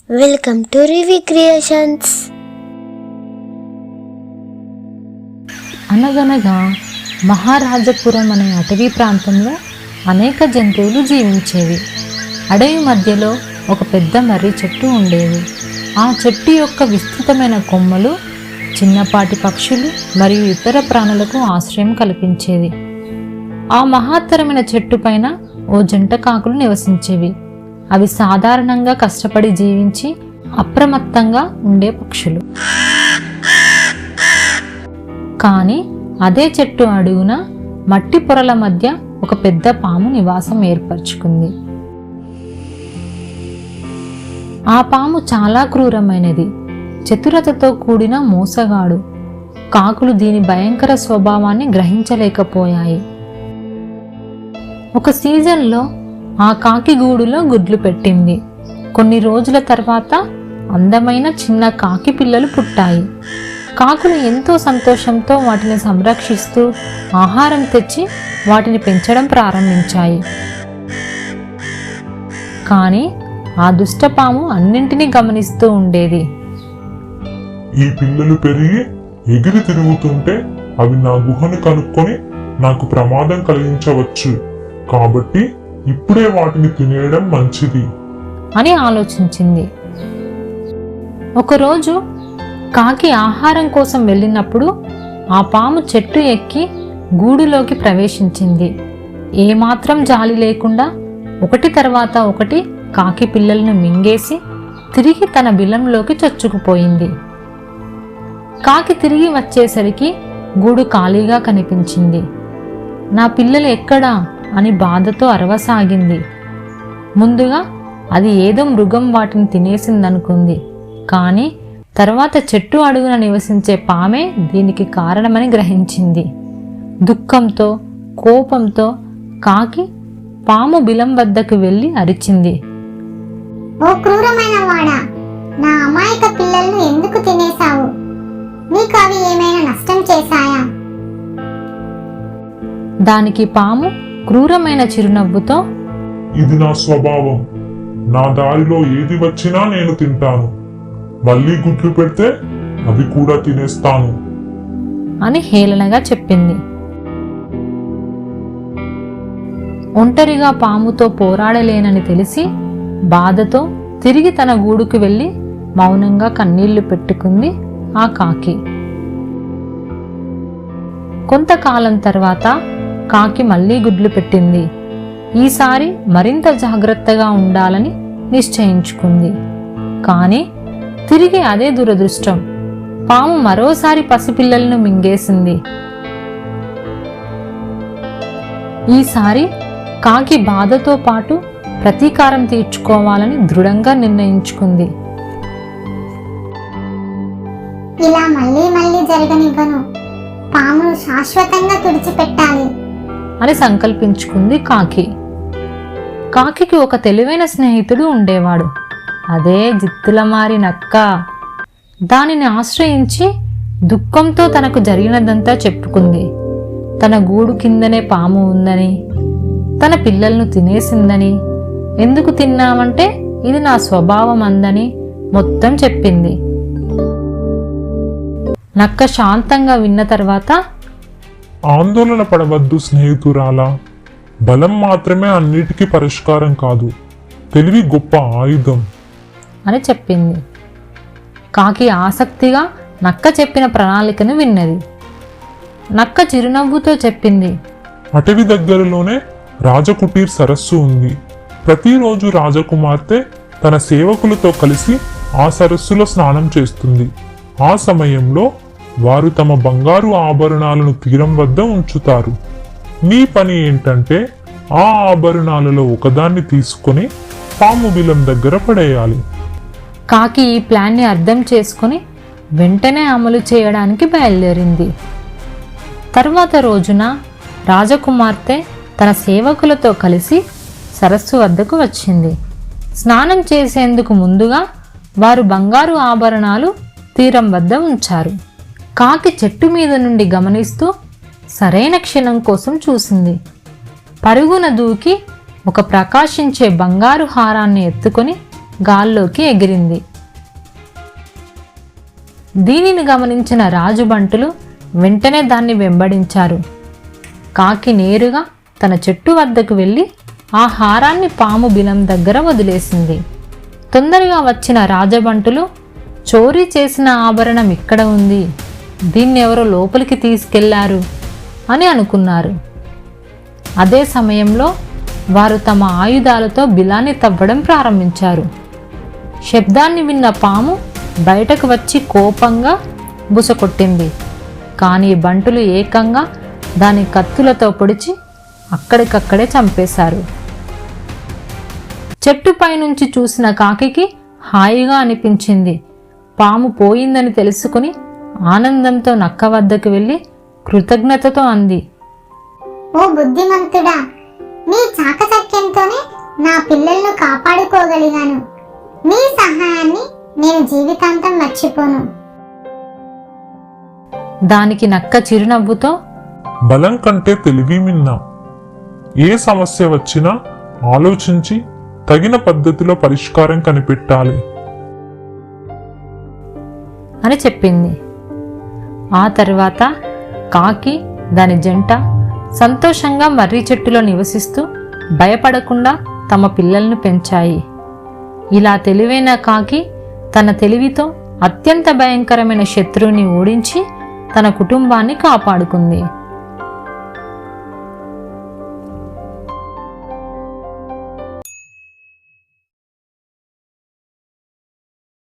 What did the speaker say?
Welcome to Ravi creations. అనగనగా మహారాజపురం అనే అటవీ ప్రాంతంలో అనేక జంతువులు జీవించేవి. అడవి మధ్యలో ఒక పెద్ద మర్రి చెట్టు ఉండేది. ఆ చెట్టు యొక్క విస్తృతమైన కొమ్మలు చిన్నపాటి పక్షులు మరియు ఇతర ప్రాణులకు ఆశ్రయం కల్పించేది. ఆ మహత్తరమైన చెట్టు పైన ఓ జంట కాకులు నివసించేవి. అవి సాధారణంగా కష్టపడి జీవించి అప్రమత్తంగా ఉండే పక్షులు. కానీ అదే చెట్టు అడుగున మట్టి పొరల మధ్య ఒక పెద్ద పాము నివాసం ఏర్పరచుకుంది. ఆ పాము చాలా క్రూరమైనది, చతురతతో కూడిన మోసగాడు. కాకులు దీని భయంకర స్వభావాన్ని గ్రహించలేకపోయాయి. ఒక సీజన్లో ఆ కాకి గూడులో గుడ్లు పెట్టింది. కొన్ని రోజుల తర్వాత అందమైన చిన్న కాకి పిల్లలు పుట్టాయి. కాకులు ఎంతో సంతోషంతో వాటిని సంరక్షిస్తూ ఆహారం తెచ్చి వాటిని పెంచడం ప్రారంభించాయి. కానీ ఆ దుష్టపాము అన్నింటినీ గమనిస్తూ ఉండేది. ఈ పిల్లలు పెరిగి ఎగిరి తిరుగుతుంటే అవి నా గుహను కనుక్కొని నాకు ప్రమాదం కలిగించవచ్చు, కాబట్టి ఇప్పుడే వాటిని తినేయడం మంచిది అని ఆలోచించింది. ఒకరోజు కాకి ఆహారం కోసం వెళ్ళినప్పుడు ఆ పాము చెట్టు ఎక్కి గూడులోకి ప్రవేశించింది. ఏమాత్రం జాలి లేకుండా ఒకటి తర్వాత ఒకటి కాకి పిల్లలను మింగేసి తిరిగి తన బిలంలోకి చొచ్చుకుపోయింది. కాకి తిరిగి వచ్చేసరికి గూడు ఖాళీగా కనిపించింది. నా పిల్లలు ఎక్కడా అని బాధతో అరవసాగింది. ముందుగా అది ఏదో మృగం వాటిని తినేసిందనుకుంది. కానీ తర్వాత చెట్టు అడుగున నివసించే పామే దీనికి కారణమని గ్రహించింది. దుఃఖంతో కోపంతో కాకి పాము బిలం వద్దకు వెళ్ళి అరిచింది. ఓ క్రూరమైన వాడా, నా అమాయక పిల్లలను ఎందుకు తినేశావు? నీకు అవి ఏమైనా నష్టం చేశాయా? దానికి పాము క్రూరమైన చిరునవ్వుతో, ఇది నా స్వభావం. నా దారిలో ఏది వచ్చినా నేను తింటాను. మళ్ళీ గుడ్లు పెడితే అవి కూడా తినేస్తాను అని హేళనగా చెప్పింది. ఒంటరిగా పాముతో పోరాడలేనని తెలిసి బాధతో తిరిగి తన గూడుకు వెళ్ళి మౌనంగా కన్నీళ్లు పెట్టుకుంది ఆ కాకి. కొంతకాలం తర్వాత కాకి మళ్ళీ గుడ్లు పెట్టింది. ఈసారి మరింత జాగ్రత్తగా ఉండాలని నిశ్చయించుకుంది. కానీ తిరిగి అదే దురదృష్టం. పాము మరోసారి పసిపిల్లలను మింగేసింది. ఈసారి కాకి బాధతో పాటు ప్రతీకారం తీర్చుకోవాలని దృఢంగా నిర్ణయించుకుంది. ఇలా మళ్ళీ మళ్ళీ జరగనివ్వను. పామును శాశ్వతంగా తుడిచిపెట్టాలి అని సంకల్పించుకుంది కాకి. కాకికి ఒక తెలివైన స్నేహితుడు ఉండేవాడు. అదే జిత్తులమారి నక్క. దానిని ఆశ్రయించి దుఃఖంతో తనకు జరిగినదంతా చెప్పుకుంది. తన గూడు కిందనే పాము ఉందని, తన పిల్లలను తినేసిందని, ఎందుకు తిన్నామంటే ఇది నా స్వభావం అందని మొత్తం చెప్పింది. నక్క శాంతంగా విన్న తర్వాత, ఆందోళన పడవద్దు స్నేహితురాలా. బలం మాత్రమే అన్నిటికీ పరిష్కారం కాదు, తెలివి గొప్ప ఆయుధం అని చెప్పింది. కాకి ఆసక్తిగా నక్క చెప్పిన ప్రణాళికను విన్నది. నక్క చిరునవ్వుతో చెప్పింది, అటవీ దగ్గరలోనే రాజకుటీర్ సరస్సు ఉంది. ప్రతిరోజు రాజకుమార్తె తన సేవకులతో కలిసి ఆ సరస్సులో స్నానం చేస్తుంది. ఆ సమయంలో వారు తమ బంగారు ఆభరణాలను తీరం వద్ద ఉంచుతారు. నీ పని ఏంటంటే ఆ ఆభరణాలలో ఒకదాన్ని తీసుకొని పాము బిలం దగ్గర పడేయాలి. కాకి ఈ ప్లాన్ని అర్థం చేసుకుని వెంటనే అమలు చేయడానికి బయలుదేరింది. తర్వాత రోజున రాజకుమార్తె తన సేవకులతో కలిసి సరస్సు వద్దకు వచ్చింది. స్నానం చేసేందుకు ముందుగా వారు బంగారు ఆభరణాలు తీరం వద్ద ఉంచారు. కాకి చెట్టు మీద నుండి గమనిస్తూ సరైన క్షణం కోసం చూసింది. పరుగున దూకి ఒక ప్రకాశించే బంగారు హారాన్ని ఎత్తుకొని గాల్లోకి ఎగిరింది. దీనిని గమనించిన రాజుబంటులు వెంటనే దాన్ని వెంబడించారు. కాకి నేరుగా తన చెట్టు వద్దకు వెళ్ళి ఆ హారాన్ని పాము బిలం దగ్గర వదిలేసింది. తొందరగా వచ్చిన రాజబంటులు చోరీ చేసిన ఆభరణం ఇక్కడ ఉంది, దీన్నెవరో లోపలికి తీసుకెళ్లారు అని అనుకున్నారు. అదే సమయంలో వారు తమ ఆయుధాలతో బిలాన్ని తవ్వడం ప్రారంభించారు. శబ్దాన్ని విన్న పాము బయటకు వచ్చి కోపంగా బుసకొట్టింది. కానీ బంటులు ఏకంగా దాని కత్తులతో పొడిచి అక్కడికక్కడే చంపేశారు. చెట్టుపై నుంచి చూసిన కాకికి హాయిగా అనిపించింది. పాము పోయిందని తెలుసుకుని ఆనందంతో నక్క వద్దకు వెళ్ళి కృతజ్ఞతతో అంది, ఓ బుద్ధిమంతుడా, నీ చాకచక్యంతోనే నా పిల్లలను కాపాడుకోగలిగాను. నీ సహాయాన్ని నేను జీవితాంతం మర్చిపోను. దానికి నక్క చిరునవ్వుతో, బలం కంటే తెలివి మిన్న. ఏ సమస్య వచ్చినా ఆలోచించి తగిన పద్ధతిలో పరిష్కారం కనిపెట్టాలి అని చెప్పింది. ఆ తర్వాత కాకి దాని జంట సంతోషంగా మర్రి చెట్టులో నివసిస్తూ భయపడకుండా తమ పిల్లలను పెంచాయి. ఇలా తెలివైన కాకి తన తెలివితో అత్యంత భయంకరమైన శత్రువుని ఓడించి తన కుటుంబాన్ని కాపాడుకుంది.